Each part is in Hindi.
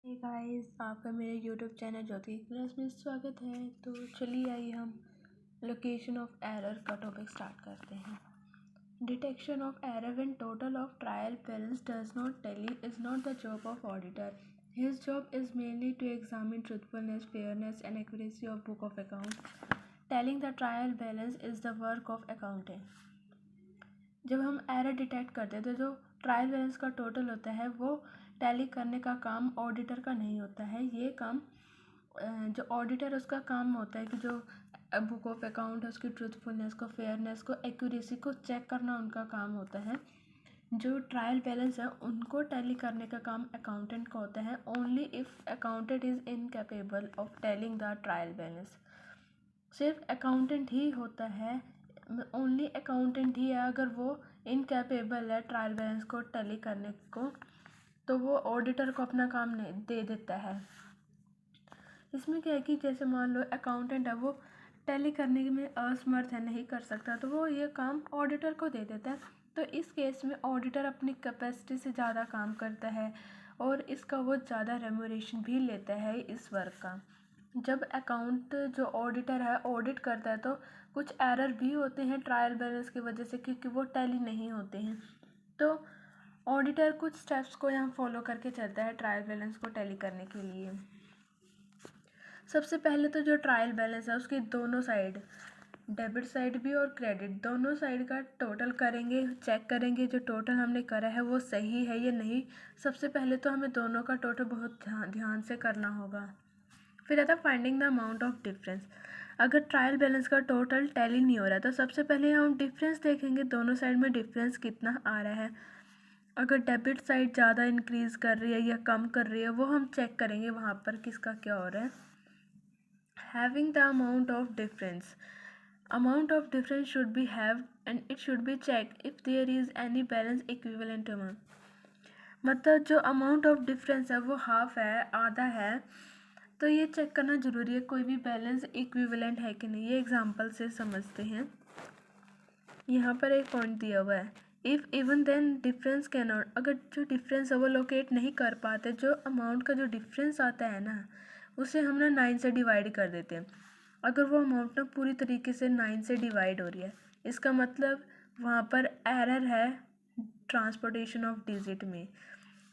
हे गाइस, आपका मेरे यूट्यूब चैनल ज्योति क्लास में स्वागत है। तो चलिए आइए हम लोकेशन ऑफ एरर का टॉपिक स्टार्ट करते हैं। Detection of error when total of trial balance does not tally is not the job of auditor. His job is mainly to examine truthfulness, fairness and accuracy of book of accounts. Telling the trial balance is the work of accounting. जब हम एरर डिटेक्ट करते हैं तो जो ट्रायल बैलेंस का टोटल होता है वो टैली करने का काम ऑडिटर का नहीं होता है। ये काम जो ऑडिटर उसका काम होता है कि जो बुक ऑफ अकाउंट है उसकी ट्रूथफुलनेस को, फेयरनेस को, एक्यूरेसी को चेक करना उनका काम होता है। जो ट्रायल बैलेंस है उनको टैली करने का काम अकाउंटेंट का होता है। Only if accountant is incapable of telling the trial balance, सिर्फ अकाउंटेंट ही होता है, ओनली अकाउंटेंट ही है अगर वो इनकेपेबल है ट्रायल बैलेंस को टैली करने को, तो वो ऑडिटर को अपना काम नहीं दे देता है। इसमें क्या है कि जैसे मान लो अकाउंटेंट है वो टैली करने में असमर्थ है, नहीं कर सकता, तो वो ये काम ऑडिटर को दे देता है। तो इस केस में ऑडिटर अपनी कैपेसिटी से ज़्यादा काम करता है और इसका वो ज़्यादा रेम्यूनरेशन भी लेता है इस वर्क का। जब अकाउंट जो ऑडिटर है ऑडिट करता है तो कुछ एरर भी होते हैं ट्रायल बैलेंस की वजह से, क्योंकि वो टैली नहीं होते हैं। तो ऑडिटर कुछ स्टेप्स को यहाँ फॉलो करके चलता है ट्रायल बैलेंस को टैली करने के लिए। सबसे पहले तो जो ट्रायल बैलेंस है उसकी दोनों साइड, डेबिट साइड भी और क्रेडिट, दोनों साइड का टोटल करेंगे, चेक करेंगे जो टोटल हमने करा है वो सही है या नहीं। सबसे पहले तो हमें दोनों का टोटल बहुत ध्यान से करना होगा। फिर आता finding the amount of difference. अगर ट्रायल बैलेंस का टोटल टैली नहीं हो रहा तो सबसे पहले हम डिफरेंस देखेंगे, दोनों साइड में डिफरेंस कितना आ रहा है। अगर डेबिट साइड ज़्यादा इंक्रीज़ कर रही है या कम कर रही है वो हम चेक करेंगे वहाँ पर किसका क्या हो रहा है। Having the amount of difference, amount of difference should be have and it should be checked if there is any balance equivalent amount. मतलब जो अमाउंट ऑफ डिफरेंस है वो हाफ है, आधा है, तो ये चेक करना ज़रूरी है कोई भी बैलेंस इक्विवेलेंट है कि नहीं। ये एग्जांपल से समझते हैं। यहाँ पर एक पॉइंट दिया हुआ है, if even then difference can not, अगर जो डिफरेंस है वो लोकेट नहीं कर पाते, जो अमाउंट का जो डिफरेंस आता है ना उसे हम ना 9 से डिवाइड कर देते हैं। अगर वो अमाउंट ना पूरी तरीके से 9 से डिवाइड हो रही है, इसका मतलब वहाँ पर एरर है ट्रांसपोर्टेशन ऑफ डिजिट में।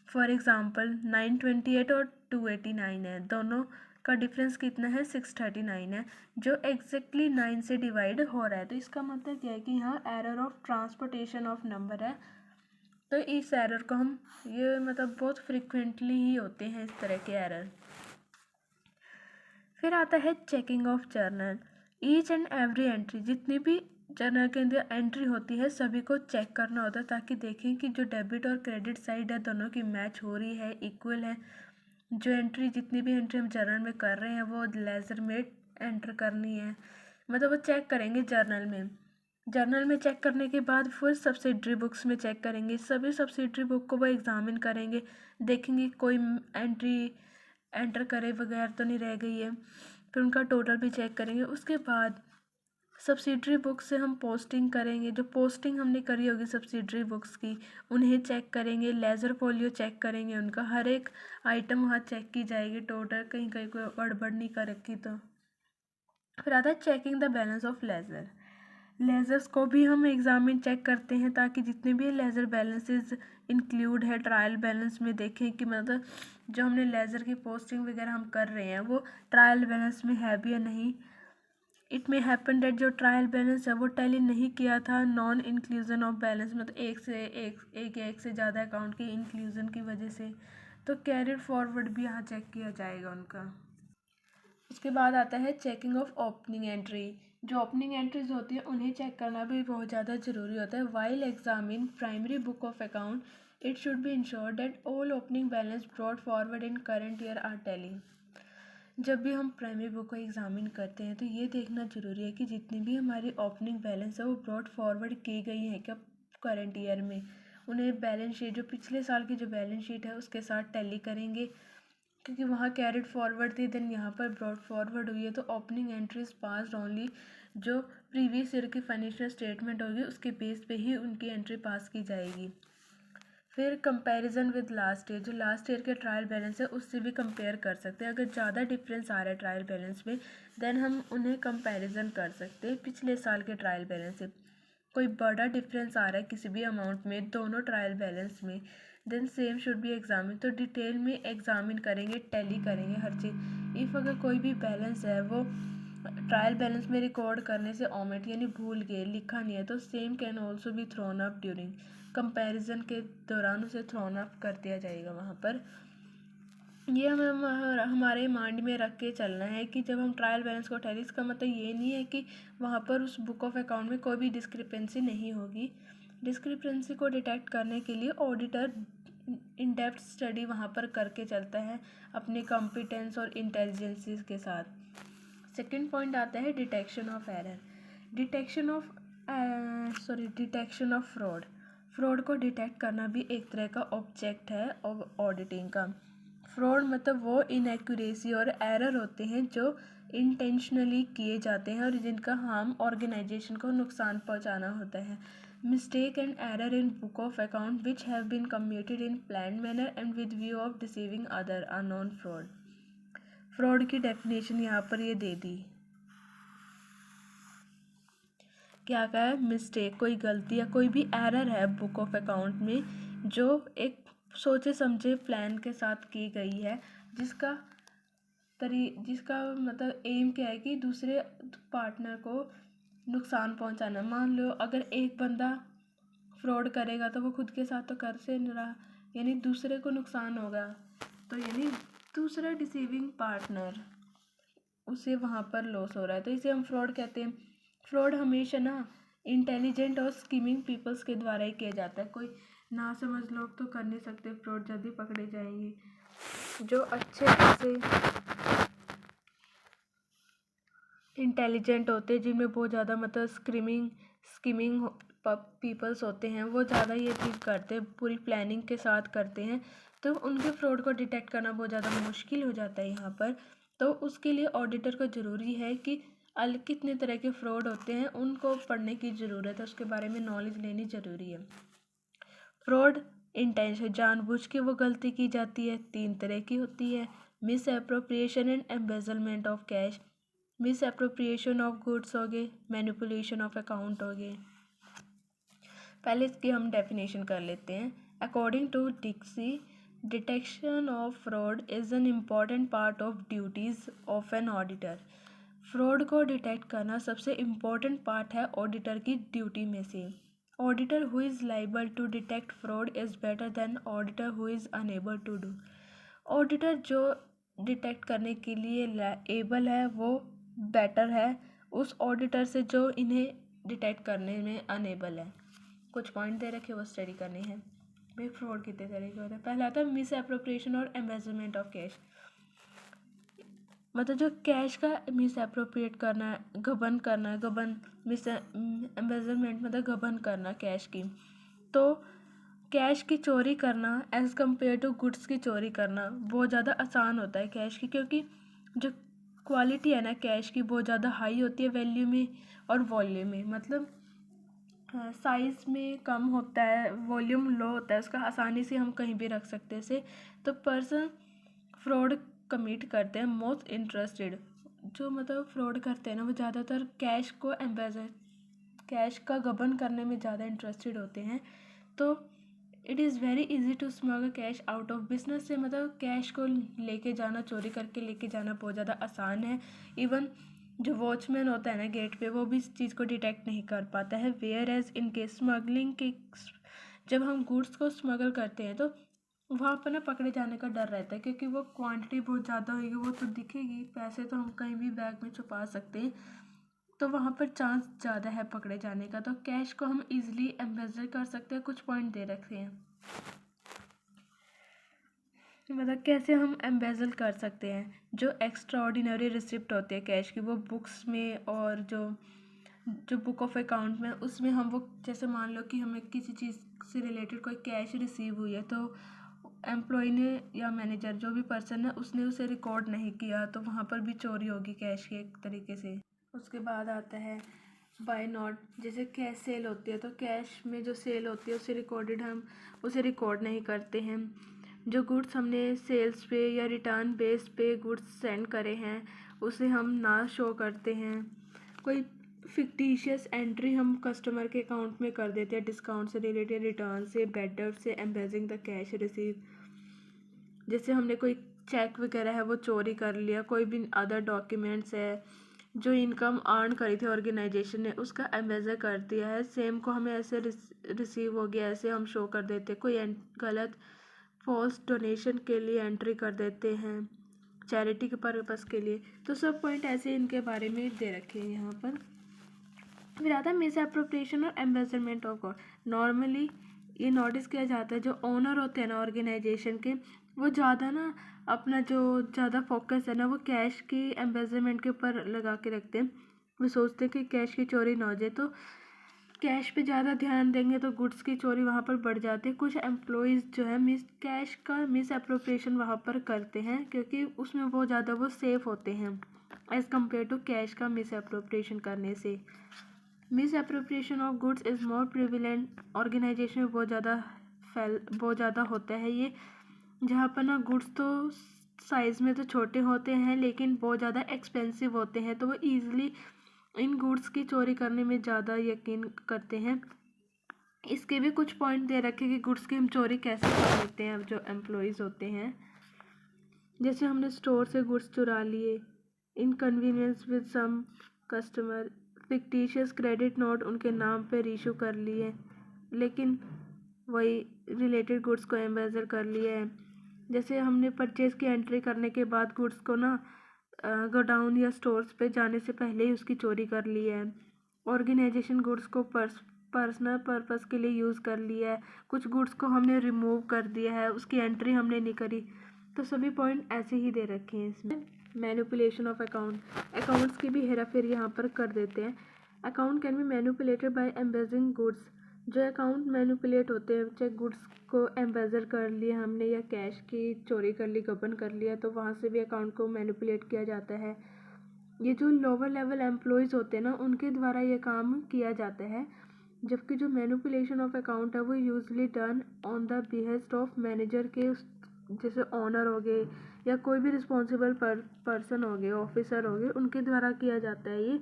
फॉर एग्ज़ाम्पल 928 और 289 है, दोनों का डिफरेंस कितना है, 639 है, जो एग्जैक्टली 9 से डिवाइड हो रहा है। तो इसका मतलब क्या है कि यहाँ error of transportation of number है। तो इस एरर को हम ये मतलब बहुत फ्रिक्वेंटली ही होते हैं इस तरह के एरर। फिर आता है checking of journal. Each and every entry, जितनी भी जर्नल के अंदर एंट्री होती है सभी को चेक करना होता है ताकि देखें कि जो डेबिट और क्रेडिट साइड है दोनों की मैच हो रही है, इक्वल है। जो एंट्री, जितनी भी एंट्री हम जर्नल में कर रहे हैं वो लेजर में एंटर करनी है, मतलब वो चेक करेंगे जर्नल में। जर्नल में चेक करने के बाद फिर सब्सिडरी बुक्स में चेक करेंगे, सभी सब्सिडरी बुक को वो एग्जामिन करेंगे, देखेंगे कोई एंट्री एंटर करे वगैरह तो नहीं रह गई है, फिर उनका टोटल भी चेक करेंगे। उसके बाद सब्सिडरी बुक से हम पोस्टिंग करेंगे, जो पोस्टिंग हमने करी होगी सब्सिडरी बुक्स की उन्हें चेक करेंगे, लेज़र फोलियो चेक करेंगे, उनका हर एक आइटम वहाँ चेक की जाएगी टोटल, कहीं कहीं कोई गड़बड़ नहीं कर रखी। तो फिर आता है checking the balance of laser. Lasers को भी हम एग्जामिन चेक करते हैं ताकि जितने भी लेज़र बैलेंसेस इंक्लूड है ट्रायल बैलेंस में देखें कि मतलब जो हमने लेज़र की पोस्टिंग वगैरह हम कर रहे हैं वो ट्रायल बैलेंस में है भी या नहीं। इट मे हैपन डेट जो ट्रायल बैलेंस है वो टैली नहीं किया था नॉन इंक्लूजन ऑफ बैलेंस, मतलब एक से ज़्यादा अकाउंट के इंक्लूजन की वजह से, तो कैरिड फॉरवर्ड भी यहाँ चेक किया जाएगा उनका। उसके बाद आता है चेकिंग ऑफ ओपनिंग एंट्री। जो ओपनिंग एंट्रीज होती है उन्हें चेक करना भी बहुत ज़्यादा ज़रूरी होता है। While examine primary book of account it should be ensure that all opening balance brought forward in current year are tally. जब भी हम प्राइमरी बुक को एग्जामिन करते हैं तो ये देखना ज़रूरी है कि जितनी भी हमारी ओपनिंग बैलेंस है वो ब्रॉट फॉरवर्ड की गई है क्या करंट ईयर में। उन्हें बैलेंस शीट, जो पिछले साल की जो बैलेंस शीट है उसके साथ टैली करेंगे, क्योंकि वहाँ कैरिड फॉरवर्ड थी देन यहाँ पर ब्रॉड फॉरवर्ड हुई है। तो ओपनिंग एंट्रीज पास ओनली जो प्रीवियस ईयर की फाइनेंशियल स्टेटमेंट होगी उसके बेस पे ही उनकी एंट्री पास की जाएगी। फिर कंपैरिजन विद लास्ट ईयर, जो लास्ट ईयर के ट्रायल बैलेंस है उससे भी कंपेयर कर सकते हैं। अगर ज़्यादा डिफरेंस आ रहा है ट्रायल बैलेंस में देन हम उन्हें कंपैरिजन कर सकते हैं पिछले साल के ट्रायल बैलेंस से। कोई बड़ा डिफरेंस आ रहा है किसी भी अमाउंट में दोनों ट्रायल बैलेंस में, then same should be examine, तो डिटेल में एग्जामिन करेंगे, टैली करेंगे हर चीज़। इफ़ अगर कोई भी बैलेंस है वो ट्रायल बैलेंस में रिकॉर्ड करने से ओमिट यानी भूल गए, लिखा नहीं है, तो same can also be thrown up during comparison के दौरान उसे थ्रोन अप कर दिया जाएगा वहाँ पर। ये हमें हमारे माइंड में रख के चलना है कि जब हम ट्रायल बैलेंस को टैली, इसका मतलब ये नहीं है कि वहाँ पर उस बुक ऑफ अकाउंट में कोई भी डिस्क्रिपेंसी नहीं होगी। डिस्क्रिपेंसी को डिटेक्ट करने के लिए ऑडिटर इन डेप्थ स्टडी वहाँ पर करके चलता है अपने कॉम्पिटेंस और इंटेलिजेंसीज के साथ। सेकेंड पॉइंट आता है detection of error. Detection of fraud. Fraud को डिटेक्ट करना भी एक तरह का ऑब्जेक्ट है ऑडिटिंग का। फ्रॉड मतलब वो इनएक्यूरेसी और एरर होते हैं जो इंटेंशनली किए जाते हैं और जिनका हार्म ऑर्गेनाइजेशन को नुकसान पहुंचाना होता है। Mistake and error in book of account which have been commuted in planned manner and with view of deceiving other are known fraud. Fraud की डेफिनेशन यहाँ पर ये दे दी। क्या कहा है? मिस्टेक, कोई गलती या कोई भी एरर है बुक ऑफ अकाउंट में जो एक सोचे समझे प्लान के साथ की गई है, जिसका मतलब एम क्या है कि दूसरे पार्टनर को नुकसान पहुंचाना। मान लो अगर एक बंदा फ्रॉड करेगा तो वो खुद के साथ तो कर से नहीं रहा, यानी दूसरे को नुकसान होगा, तो यानी दूसरा डिसीविंग पार्टनर उसे वहाँ पर लॉस हो रहा है, तो इसे हम फ्रॉड कहते हैं। फ्रॉड हमेशा ना इंटेलिजेंट और स्कीमिंग पीपल्स के द्वारा ही किया जाता है। कोई ना समझ लोग तो कर नहीं सकते फ्रॉड, जल्दी पकड़े जाएंगे। जो अच्छे से इंटेलिजेंट होते हैं, जिनमें बहुत ज़्यादा मतलब स्कीमिंग पीपल्स होते हैं, वो ज़्यादा ये चीज़ करते हैं, पूरी प्लानिंग के साथ करते हैं, तो उनके फ्रॉड को डिटेक्ट करना बहुत ज़्यादा मुश्किल हो जाता है यहाँ पर। तो उसके लिए ऑडिटर को ज़रूरी है कि कितने तरह के फ्रॉड होते हैं उनको पढ़ने की ज़रूरत है, उसके बारे में नॉलेज लेनी ज़रूरी है। फ्रॉड इंटेंशन, जानबूझ के वो गलती की जाती है, 3 तरह की होती है। Miss appropriation and embezzlement of cash. Miss appropriation of goods हो गए, मैनिपुलेशन ऑफ अकाउंट हो गए। पहले इसकी हम डेफिनेशन कर लेते हैं। According to Dicksee, detection of fraud is an important part of duties of an auditor. Fraud को डिटेक्ट करना सबसे इम्पॉर्टेंट पार्ट है ऑडिटर की ड्यूटी में से। Auditor who is liable to detect fraud is better than auditor who is unable to do. Auditor जो डिटेक्ट करने के लिए एबल है वो बेटर है उस ऑडिटर से जो इन्हें डिटेक्ट करने में अनेबल है। कुछ पॉइंट दे रखे वो स्टडी करने हैं। भाई फ्रॉड कितने तरह के होते हैं। पहला आता है मिस एप्रोप्रिएशन और एम्बेजलमेंट ऑफ कैश। मतलब जो कैश का मिस एप्रोप्रिएट करना है, गबन करना है, मिस एम्बेजलमेंट मतलब गबन करना कैश की। तो कैश की चोरी करना एज़ कम्पेयर टू गुड्स की चोरी करना बहुत ज़्यादा आसान होता है कैश की, क्योंकि जो क्वालिटी है ना कैश की बहुत ज़्यादा हाई होती है वैल्यू में और वॉल्यूम में। मतलब साइज़ में कम होता है, वॉल्यूम लो होता है उसका, आसानी से हम कहीं भी रख सकते हैं इसे। तो पर्सन फ्रॉड कमिट करते हैं मोस्ट इंटरेस्टेड, जो मतलब फ्रॉड करते हैं ना वो ज़्यादातर कैश का गबन करने में ज़्यादा इंटरेस्टेड होते हैं। तो it is very easy to smuggle cash out of business से, मतलब कैश को लेके जाना, चोरी करके लेके जाना बहुत ज़्यादा आसान है। इवन जो वॉचमैन होता है ना गेट पे वो भी इस चीज़ को डिटेक्ट नहीं कर पाता है। Whereas in case smuggling के, जब हम गुड्स को स्मगल करते हैं तो वहाँ पर ना पकड़े जाने का डर रहता है, क्योंकि वो क्वांटिटी बहुत ज़्यादा होगी, वो तो दिखेगी, पैसे तो हम कहीं भी बैग में छुपा सकते हैं, तो वहाँ पर चांस ज़्यादा है पकड़े जाने का। तो कैश को हम इजीली एम्बेजल कर सकते हैं। कुछ पॉइंट दे रखे हैं, मतलब कैसे हम एम्बेजल कर सकते हैं। जो एक्स्ट्रा ऑर्डिनरी रिसिप्ट होती है कैश की वो बुक्स में, और जो बुक ऑफ अकाउंट में उसमें हम वो, जैसे मान लो कि हमें किसी चीज़ से रिलेटेड कोई कैश रिसीव हुई है तो एम्प्लॉय ने या मैनेजर जो भी पर्सन है उसने उसे रिकॉर्ड नहीं किया, तो वहाँ पर भी चोरी होगी कैश के एक तरीके से। उसके बाद आता है बाय नॉट, जैसे कैश सेल होती है तो कैश में जो सेल होती है उसे रिकॉर्ड नहीं करते हैं। जो गुड्स हमने सेल्स पे या रिटर्न बेस पे गुड्स सेंड करे हैं उसे हम ना शो करते हैं। कोई फिक्टिशियस एंट्री हम कस्टमर के अकाउंट में कर देते हैं डिस्काउंट से रिलेटेड, रिटर्न से, बैड डेट से, एम्बेजिंग द कैश रिसीव। जैसे हमने कोई चेक वगैरह है वो चोरी कर लिया, कोई भी अदर डॉक्यूमेंट्स है, जो इनकम अर्न करी थी ऑर्गेनाइजेशन ने उसका एम्बेजर कर दिया है, सेम को हमें ऐसे रिसीव हो गया ऐसे हम शो कर देते हैं। कोई गलत फॉल्स डोनेशन के लिए एंट्री कर देते हैं चैरिटी के पर्पस के लिए। तो सब पॉइंट ऐसे इनके बारे में दे रखे हैं यहाँ पर। फिर आता है मिस एप्रोप्रिएशन और एम्बेजरमेंट ऑफ गॉड। नॉर्मली ये नोटिस किया जाता है जो ओनर होते हैं ना ऑर्गेनाइजेशन के, वो ज़्यादा ना अपना जो ज़्यादा फोकस है ना वो कैश की एम्बेजरमेंट के ऊपर लगा के रखते हैं। वो सोचते हैं कि कैश की चोरी ना हो जाए, तो कैश पे ज़्यादा ध्यान देंगे तो गुड्स की चोरी वहाँ पर बढ़ जाती है। कुछ एम्प्लॉयज़ जो है कैश का मिस एप्रोप्रिएशन वहाँ पर करते हैं क्योंकि उसमें वो ज़्यादा वो सेफ होते हैं एज़ कम्पेयर टू कैश का मिस एप्रोप्रिएशन करने से। Misappropriation of goods is more prevalent organization में बहुत ज़्यादा होता है ये, जहाँ पर ना गुड्स तो साइज़ में तो छोटे होते हैं लेकिन बहुत ज़्यादा एक्सपेंसिव होते हैं, तो वो ईज़िली इन गुड्स की चोरी करने में ज़्यादा यकीन करते हैं। इसके भी कुछ पॉइंट दे रखे कि गुड्स की हम चोरी कैसे कर लेते हैं जो एम्प्लॉयज़ होते हैं। जैसे हमने स्टोर से गुड्स चुरा लिए, inconvenience with some customer, fictitious credit note उनके नाम पर इशू कर लिए लेकिन वही रिलेटेड गुड्स को एम्बेजर कर लिया है। जैसे हमने परचेज की एंट्री करने के बाद गुड्स को ना गोडाउन या स्टोर्स पे जाने से पहले ही उसकी चोरी कर ली है। ऑर्गेनाइजेशन गुड्स को पर्सनल पर्पस के लिए यूज़ कर लिया है। कुछ गुड्स को हमने रिमूव कर दिया है, उसकी एंट्री हमने नहीं करी। तो सभी पॉइंट ऐसे ही दे रखे हैं इसमें। मैनिपुलेशन ऑफ अकाउंट्स की भी हेरा फेरी यहाँ पर कर देते हैं। Account can be manipulated by embezzling goods. जो अकाउंट मैनिपुलेट होते हैं, चाहे गुड्स को एम्बेजर कर लिया हमने या कैश की चोरी कर ली, गबन कर लिया, तो वहाँ से भी अकाउंट को मैनिपुलेट किया जाता है। ये जो लोअर लेवल एम्प्लॉयज़ होते हैं ना उनके द्वारा ये काम किया जाता है, जबकि जो मैनिपुलेशन ऑफ अकाउंट है वो usually done on the behest of manager के, जैसे ओनर हो गए या कोई भी रिस्पॉन्सिबल पर्सन हो गए, ऑफिसर हो गए, उनके द्वारा किया जाता है ये।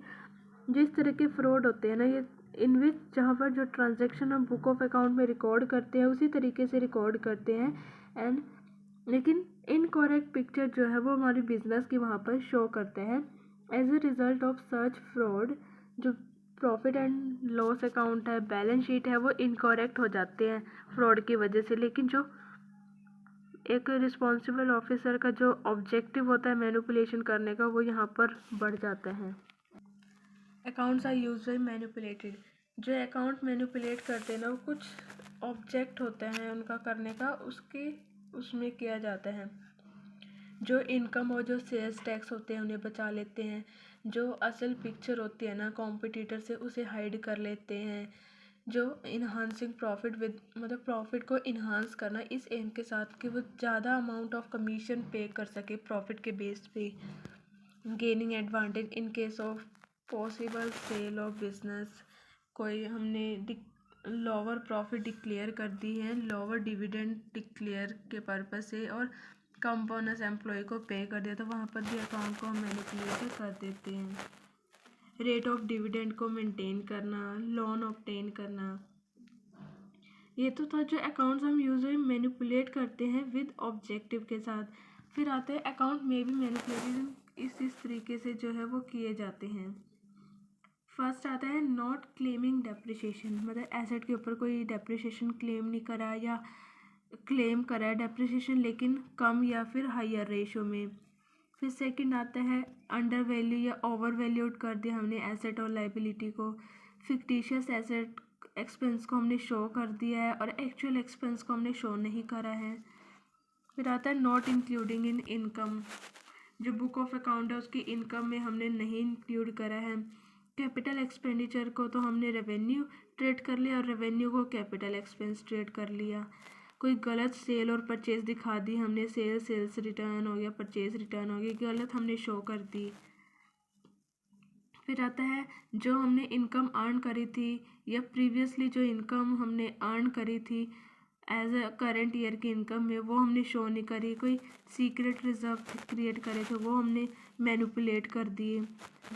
जिस तरह के फ्रॉड होते हैं ना ये, इन विच जहाँ पर जो ट्रांजैक्शन हम बुक ऑफ अकाउंट में रिकॉर्ड करते हैं उसी तरीके से रिकॉर्ड करते हैं एंड लेकिन इनकरेक्ट पिक्चर जो है वो हमारी बिजनेस की वहाँ पर शो करते हैं। As a result of such fraud जो प्रॉफिट एंड लॉस अकाउंट है, बैलेंस शीट है, वो इनकरेक्ट हो जाते हैं फ्रॉड की वजह से। लेकिन जो एक रिस्पॉन्सिबल ऑफिसर का जो ऑब्जेक्टिव होता है मैनिपुलेशन करने का वो यहाँ पर बढ़ जाता है। Accounts are usually manipulated. जो अकाउंट मैनिपुलेट करते हैं ना वो कुछ ऑब्जेक्ट होता है उनका करने का, उसमें किया जाता है। जो इनकम और जो सेल्स टैक्स होते हैं उन्हें बचा लेते हैं। जो असल पिक्चर होती है ना कॉम्पिटिटर से उसे हाइड कर लेते हैं। जो इन्हांसिंग प्रॉफिट मतलब प्रॉफिट को इन्हांस करना इस एम के साथ कि वो ज़्यादा अमाउंट ऑफ कमीशन पे कर सके प्रॉफिट के बेस पे। Gaining advantage in case of possible sale of business. कोई हमने लोअर प्रॉफिट डिक्लेयर कर दी है, लोअर डिविडेंड डिक्लेयर के पर्पस से, और कम बोनस एम्प्लॉय को पे कर दिया, तो वहाँ पर भी अकाउंट को हम मैनिपुलेट कर देते हैं। रेट ऑफ डिविडेंड को मेंटेन करना, लोन ऑब्टेन करना, ये तो था जो अकाउंट्स हम यूजुअली मैनिपुलेट करते हैं विद ऑब्जेक्टिव के साथ। फिर आते हैं अकाउंट में भी मैनिपुलेशन इस तरीके से जो है वो किए जाते हैं। फर्स्ट आता है नॉट क्लेमिंग डेप्रिसिएशन, मतलब एसेट के ऊपर कोई डेप्रिसिएशन क्लेम नहीं करा या क्लेम करा है डेप्रिसिएशन लेकिन कम या फिर हायर रेशो में। फिर सेकंड आता है अंडर वैल्यू या ओवर वैल्यूड कर दिया हमने एसेट और लाइबिलिटी को। फिक्टिशियस एसेट एक्सपेंस को हमने शो कर दिया है और एक्चुअल एक्सपेंस को हमने शो नहीं करा है। फिर आता है नॉट इंक्लूडिंग इन इनकम, जो बुक ऑफ अकाउंट है उसकी इनकम में हमने नहीं इंक्लूड करा है। कैपिटल एक्सपेंडिचर को तो हमने रेवेन्यू ट्रेड कर लिया और रेवेन्यू को कैपिटल एक्सपेंस ट्रेड कर लिया। कोई गलत सेल और परचेज दिखा दी हमने, सेल्स रिटर्न हो गया, परचेज रिटर्न हो गया, गलत हमने शो कर दी। फिर आता है जो हमने इनकम अर्न करी थी या प्रीवियसली जो इनकम हमने अर्न करी थी एज अ करंट ईयर की इनकम में, वो हमने शो नहीं करी। कोई सीक्रेट रिजर्व क्रिएट करे थे, वो हमने मैनिपुलेट कर दिए।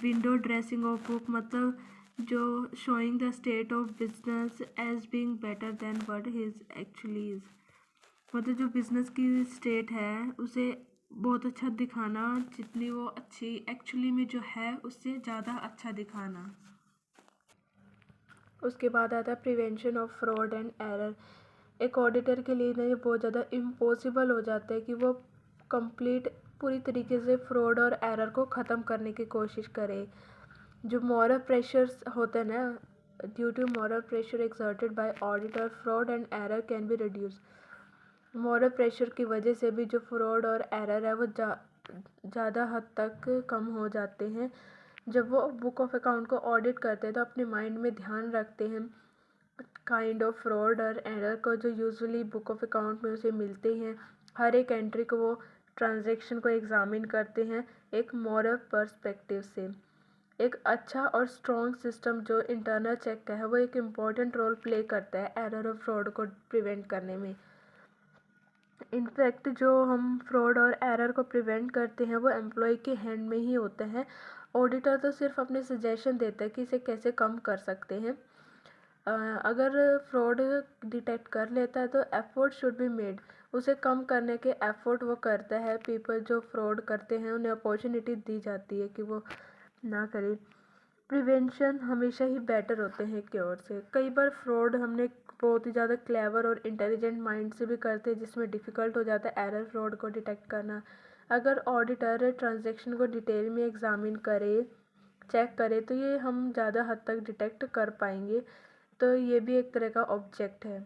विंडो ड्रेसिंग ऑफ बुक मतलब जो showing the state of business as being better than what his actually is, मतलब जो बिजनेस की स्टेट है उसे बहुत अच्छा दिखाना, जितनी वो अच्छी एक्चुअली में जो है उससे ज़्यादा अच्छा दिखाना। उसके बाद आता है prevention of fraud and error. एक ऑडिटर के लिए ना ये बहुत ज़्यादा इम्पॉसिबल हो जाता है कि वो कंप्लीट पूरी तरीके से फ्रॉड और एरर को ख़त्म करने की कोशिश करे। जो मॉरल प्रेशर्स होते हैं ना, due to moral pressure exerted by auditor fraud and error can be reduce. Moral pressure की वजह से भी जो फ्रॉड और एरर है वो ज़्यादा हद तक कम हो जाते हैं। जब वो बुक ऑफ अकाउंट को ऑडिट करते हैं तो अपने माइंड में ध्यान रखते हैं काइंड ऑफ फ्रॉड और एरर को जो यूजुअली बुक ऑफ अकाउंट में उसे मिलते हैं। हर एक एंट्री को वो ट्रांजैक्शन को एग्जामिन करते हैं एक मॉरल पर्सपेक्टिव से। एक अच्छा और स्ट्रॉन्ग सिस्टम जो इंटरनल चेक का है वो एक इम्पॉर्टेंट रोल प्ले करता है एरर और फ्रॉड को प्रिवेंट करने में। इनफैक्ट जो हम फ्रॉड और एरर को प्रिवेंट करते हैं वो एम्प्लॉय के हैंड में ही होते हैं। ऑडिटर तो सिर्फ अपने सजेशन देता है कि इसे कैसे कम कर सकते हैं। अगर फ्रॉड डिटेक्ट कर लेता है तो एफर्ट शुड बी मेड, उसे कम करने के एफर्ट वो करता है। पीपल जो फ्रॉड करते हैं उन्हें अपॉर्चुनिटी दी जाती है कि वो ना करें। प्रिवेंशन हमेशा ही बेटर होते हैं क्योर से। कई बार फ्रॉड हमने बहुत ही ज़्यादा क्लेवर और इंटेलिजेंट माइंड से भी करते हैं जिसमें डिफ़िकल्ट हो जाता है एरर फ्रॉड को डिटेक्ट करना। अगर ऑडिटर ट्रांजैक्शन को डिटेल में एग्जामिन करे, चेक करे, तो ये हम ज़्यादा हद तक डिटेक्ट कर पाएंगे। तो ये भी एक तरह का ऑब्जेक्ट है।